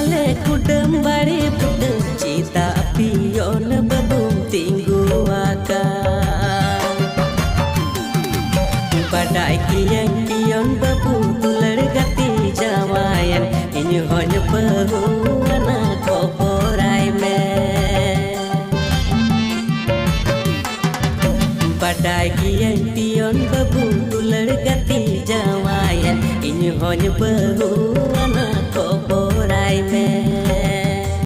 ale kudam bare pudam cita pion babum tinggu akan badai kian kion babum tular gati jamayan inyu honyo bahu anak koporai me badai kian kion babum tular gati jamayan inyu honyo bahu anak koporai me